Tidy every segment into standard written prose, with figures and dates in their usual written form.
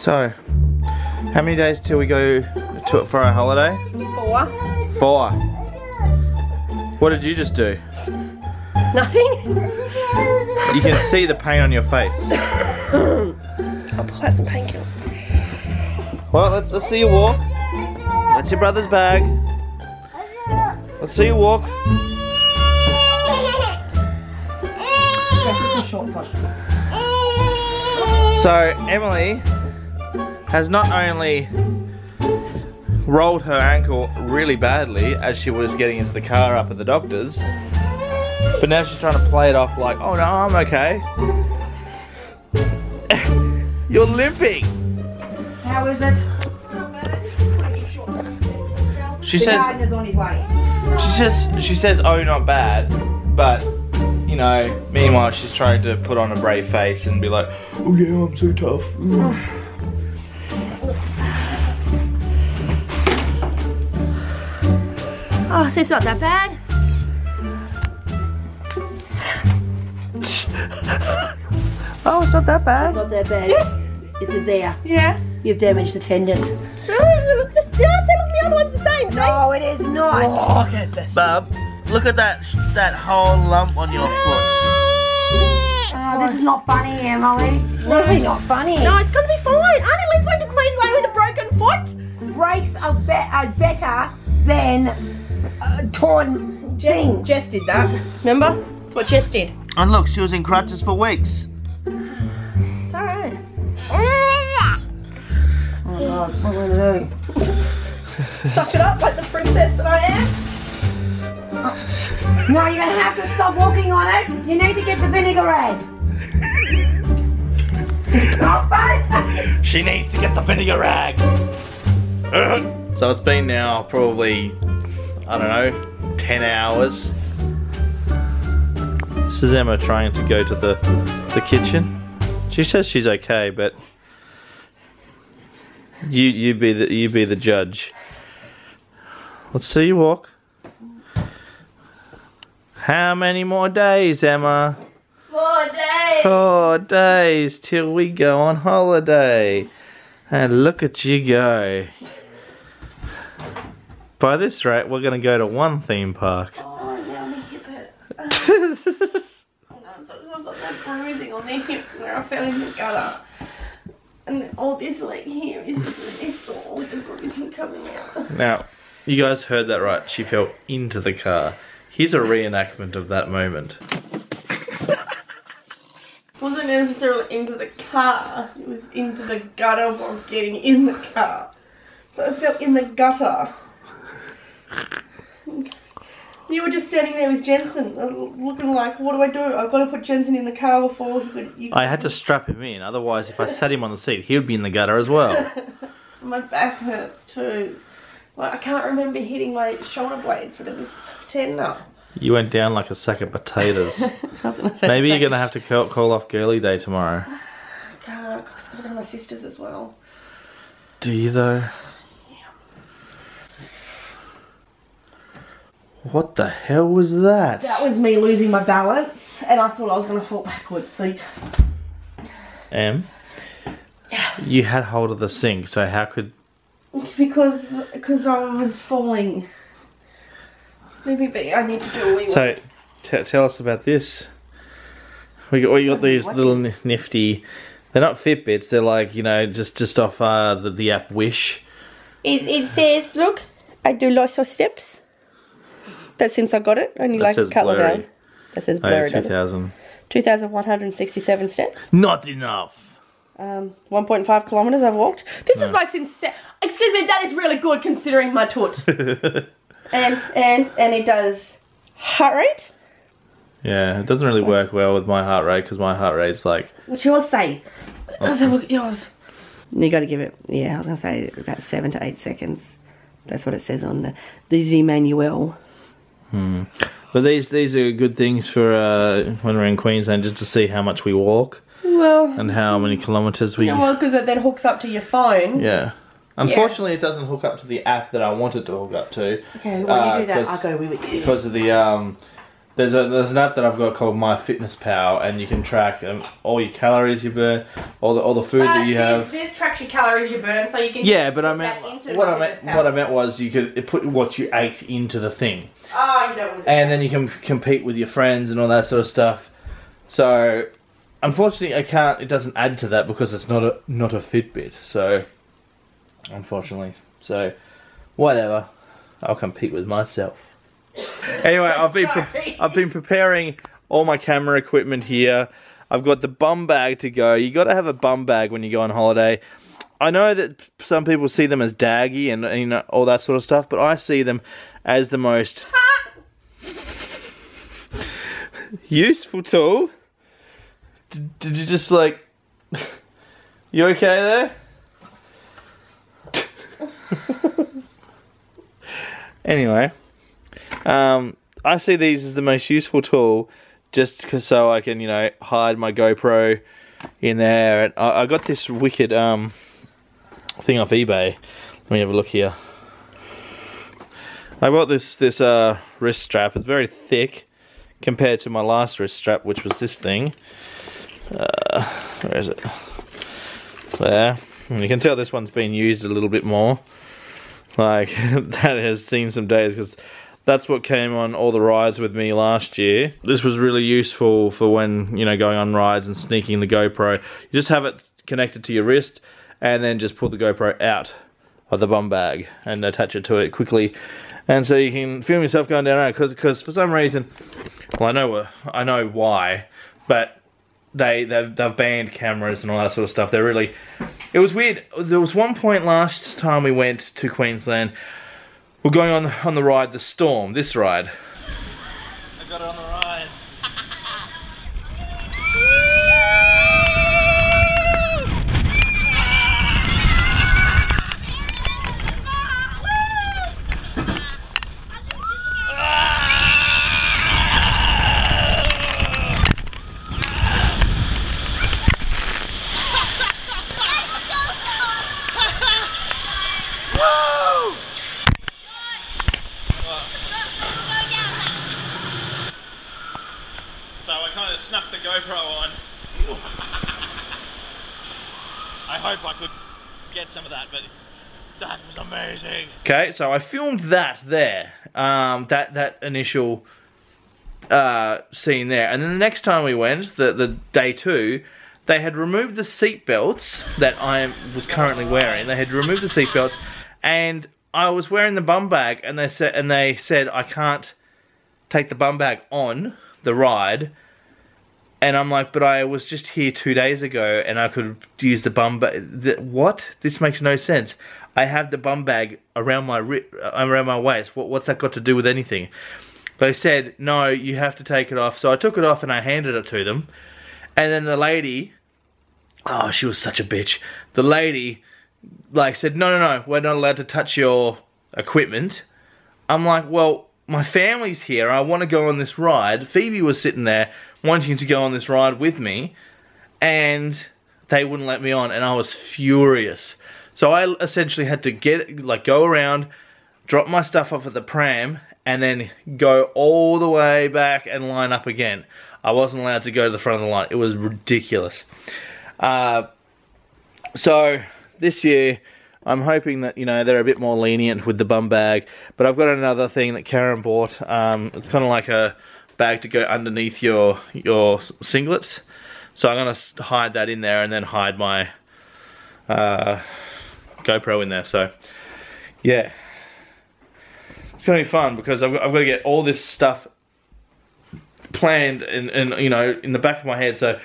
So, how many days till we go for our holiday? 4. 4. What did you just do? Nothing. You can see the pain on your face. I'll pull out some painkillers. Well, let's see you walk. That's your brother's bag. Let's see you walk. So Emily has not only rolled her ankle really badly as she was getting into the car up at the doctor's, but now she's trying to play it off like, oh no, I'm okay. You're limping. How is it? She The says gardener's on his way. she says oh, not bad, but you know, meanwhile she's trying to put on a brave face and be like, oh yeah, I'm so tough. Oh, so it's not that bad. Oh, it's not that It's bad. not that bad. It's a there. Yeah. You've damaged the tendon. Look, the other one's the same. See? No, it is not. Oh, look at this. Bub, look at that whole lump on your foot. Oh, this is not funny, Emily. Really not funny. No, it's gonna be fine. Auntie Liz went to Queensland with a broken foot. Breaks are better than torn things. Jess did that. Remember? That's what Jess did. And look, she was in crutches for weeks. It's alright. Oh God, what am I gonna do? Suck it up like the princess that I am. No, you're gonna have to stop walking on it. You need to get the vinegar rag. Stop it! She needs to get the vinegar rag. So it's been now probably, I don't know, 10 hours. This is Emma trying to go to the kitchen. She says she's okay, but you be the judge. Let's see you walk. How many more days, Emma? 4 days. 4 days till we go on holiday. And look at you go. By this rate, we're going to go to 1 theme park. Oh, now my hip hurts. Oh, no, so I've got that bruising on the hip where I fell in the gutter. And then all this leg here is just really sore with the bruising coming out. Now, you guys heard that right. She fell into the car. Here's a reenactment of that moment. It wasn't necessarily into the car, it was into the gutter while getting in the car. So I fell in the gutter. You were just standing there with Jensen, looking like, what do I do? I've got to put Jensen in the car before he could... I had to strap him in, otherwise if I sat him on the seat, he would be in the gutter as well. My back hurts too. Like, I can't remember hitting my shoulder blades, but it was so tender. You went down like a sack of potatoes. I was gonna say Maybe you're going to have to call off girly day tomorrow. I can't, I've just got to go to my sister's as well. Do you though? What the hell was that? That was me losing my balance, and I thought I was going to fall backwards, so... Em? You had hold of the sink, so how could... Because I was falling. Maybe I need to do a wee So, tell us about this. We got these little nifty... They're not Fitbits, they're like, you know, just off the app Wish. It says, look, I do lots of steps. But since I got it, only like a couple of hours. That says blurry. 2,000. 2,167 steps. Not enough. 1.5 kilometres I've walked. This is like since... Excuse me, that is really good considering my toot. and it does heart rate. Yeah, it doesn't really work well with my heart rate because my heart rate's like... What's yours say? Let's have a look at yours. You got to give it, yeah, I was going to say about 7 to 8 seconds. That's what it says on the Z manual. But these are good things for when we're in Queensland, just to see how much we walk. Well... And how many kilometres we... Yeah, well, because it then hooks up to your phone. Yeah. Unfortunately, it doesn't hook up to the app that I wanted to hook up to. Okay, when you do that, I'll go with you. Because of the There's an app that I've got called MyFitnessPal, and you can track all your calories you burn, all the food that you have. This tracks your calories you burn, so you can. Yeah, but I meant what I meant was you could put what you ate into the thing. Oh, you don't want to. And then you can compete with your friends and all that sort of stuff. So, unfortunately, I can't. It doesn't add to that because it's not a Fitbit. So, unfortunately, whatever. I'll compete with myself. Anyway, I've been preparing all my camera equipment here. I've got the bum bag to go. You got to have a bum bag when you go on holiday. I know that some people see them as daggy and you know, all that sort of stuff, but I see them as the most useful tool. Did you just like? You okay there? Anyway. I see these as the most useful tool just so I can, you know, hide my GoPro in there. And I got this wicked thing off eBay. Let me have a look here. I bought this wrist strap. It's very thick compared to my last wrist strap, which was this thing. Where is it? There. And you can tell this one's been used a little bit more. Like, that has seen some days because that's what came on all the rides with me last year. This was really useful for when, you know, going on rides and sneaking the GoPro. You just have it connected to your wrist and then just pull the GoPro out of the bum bag and attach it to it quickly. And so you can film yourself going down around because for some reason, well, I know why, but they've banned cameras and all that sort of stuff. They're really, it was weird. There was one point last time we went to Queensland. We're going on the ride, the Storm, this ride. I got it on the ride. Snuck the GoPro on. I hope I could get some of that, but that was amazing. Okay, so I filmed that there, that initial scene there, and then the next time we went, the day 2, they had removed the seat belts that I was currently wearing. They had removed the seat belts, and I was wearing the bum bag, and they said I can't take the bum bag on the ride. And I'm like, but I was just here 2 days ago and I could use the bum bag. What? This makes no sense. I have the bum bag around my waist. What's that got to do with anything? They said, no, you have to take it off. So I took it off and I handed it to them. And then the lady, oh, she was such a bitch. The lady, like, said, no, we're not allowed to touch your equipment. I'm like, well, my family's here. I want to go on this ride. Phoebe was sitting there wanting to go on this ride with me, and they wouldn't let me on, and I was furious. So I essentially had to go around, drop my stuff off at the pram, and then go all the way back and line up again. I wasn't allowed to go to the front of the line. It was ridiculous. So this year, I'm hoping that, you know, they're a bit more lenient with the bum bag, but I've got another thing that Karen bought. It's kind of like a bag to go underneath your singlets, so I'm gonna hide that in there and then hide my GoPro in there. So yeah, it's gonna be fun because I've got to get all this stuff planned and you know, in the back of my head. So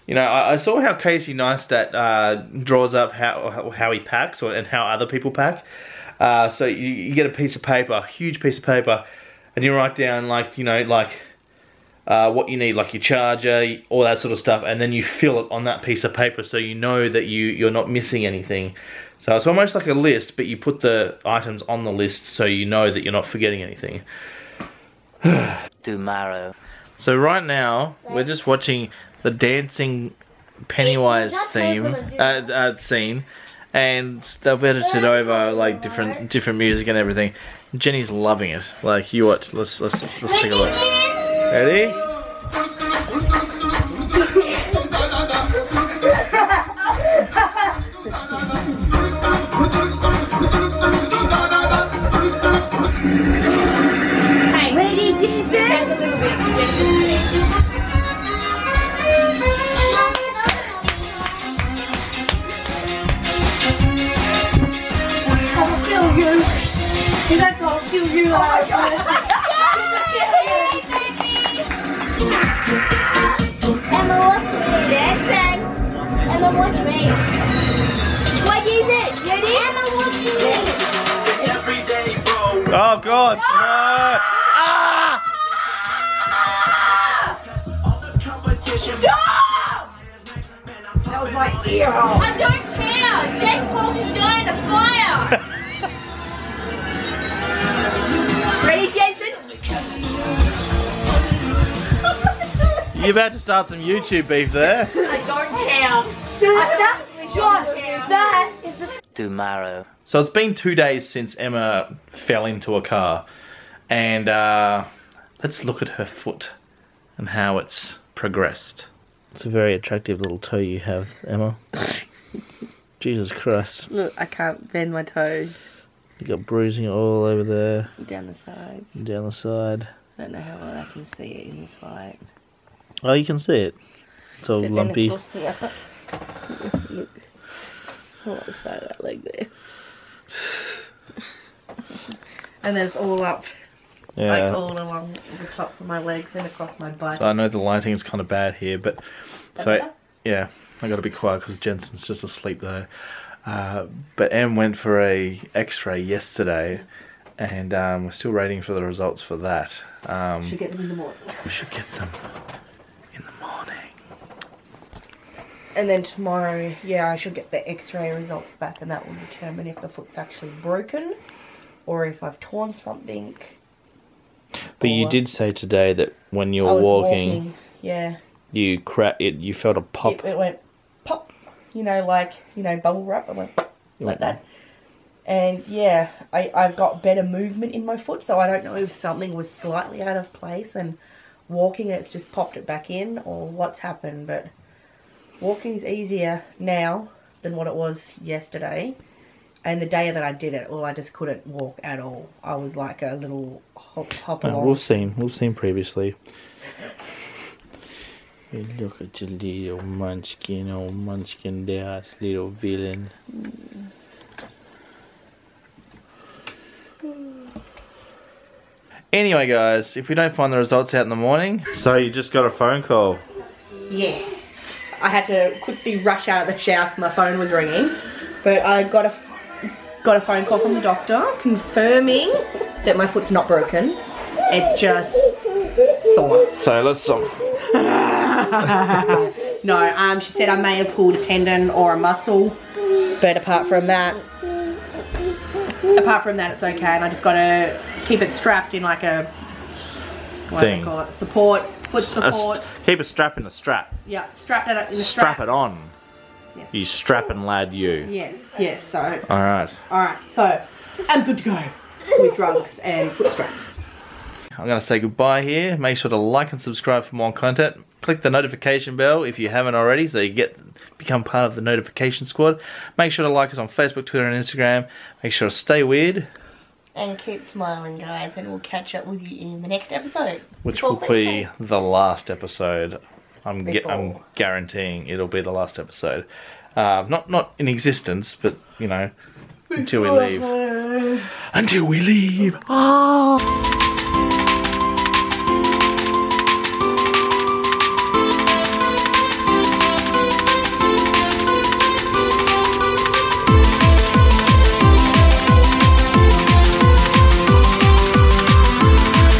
you know, I saw how Casey Neistat draws up how he packs and how other people pack. So you get a piece of paper, a huge piece of paper, and you write down, like, you know, like what you need, like your charger, all that sort of stuff, and then you fill it on that piece of paper so you know that you're not missing anything. So it's almost like a list, but you put the items on the list so you know that you're not forgetting anything. Tomorrow. So right now, we're just watching the dancing Pennywise theme, scene, and they've edited over like different music and everything. Jenny's loving it. Like, you watch. Let's take a look. Ready? Hey, ready, Jensen? A little bit. I'll kill you. He's like, I'll kill you. Oh my God. Emma, watch me. Jensen. Emma, watch me. What is it? Ready? Emma, watch me. Oh God! No! Ah! Stop! That was my ear. I don't care. Jack Paul can die in a fire. Ready, Jensen? You're about to start some YouTube beef there. I don't care. That is the Tomorrow. So it's been 2 days since Emma fell into a car, and let's look at her foot and how it's progressed. It's a very attractive little toe you have, Emma. Jesus Christ. Look, I can't bend my toes. You got bruising all over there. Down the sides. Down the side. I don't know how well I can see it in this light. Oh, you can see it. It's all But then lumpy. it's all- Look. I want the side of that leg there. And then it's all up. Yeah. Like all along the tops of my legs and across my butt. So I know the lighting is kind of bad here, but so better? yeah, I got to be quiet because Jensen's just asleep though. But Em went for a X-ray yesterday, and we're still waiting for the results for that. Should get them in the morning. We should get them in the morning. And then tomorrow, yeah, I should get the X-ray results back, and that will determine if the foot's actually broken or if I've torn something. But you Or- did say today that when you I were was walking, yeah, you you felt a pop. it went pop, like, bubble wrap. It went like that. And yeah, I've got better movement in my foot, so I don't know if something was slightly out of place and walking it's just popped it back in or what's happened, but walking's easier now than what it was yesterday. And the day that I did it, I just couldn't walk at all. I was like a little hop along. We've seen previously. Hey, look at your little munchkin, old munchkin there, little villain. Anyway guys, if we don't find the results out in the morning... So you just got a phone call? Yeah. I had to quickly rush out of the shower because my phone was ringing. But I got a phone call from the doctor confirming that my foot's not broken. It's just sore. So let's stop. No, she said I may have pulled a tendon or a muscle. But apart from that, it's okay. And I just got to keep it strapped in like a, what do Thing. they call it? Support, foot support. Keep it strapped in a strap. Yeah, strapped it in the Strap it on. Yes. You strapping lad, you. Yes, so. Alright. Alright, so I'm good to go with drugs and foot straps. I'm going to say goodbye here. Make sure to like and subscribe for more content. Click the notification bell if you haven't already so you become part of the notification squad. Make sure to like us on Facebook, Twitter and Instagram. Make sure to stay weird. And keep smiling, guys, and we'll catch up with you in the next episode. Which Before will be the last episode. I'm Before. guaranteeing it'll be the last episode. Not in existence, but you know, until we leave. Until we leave. Oh.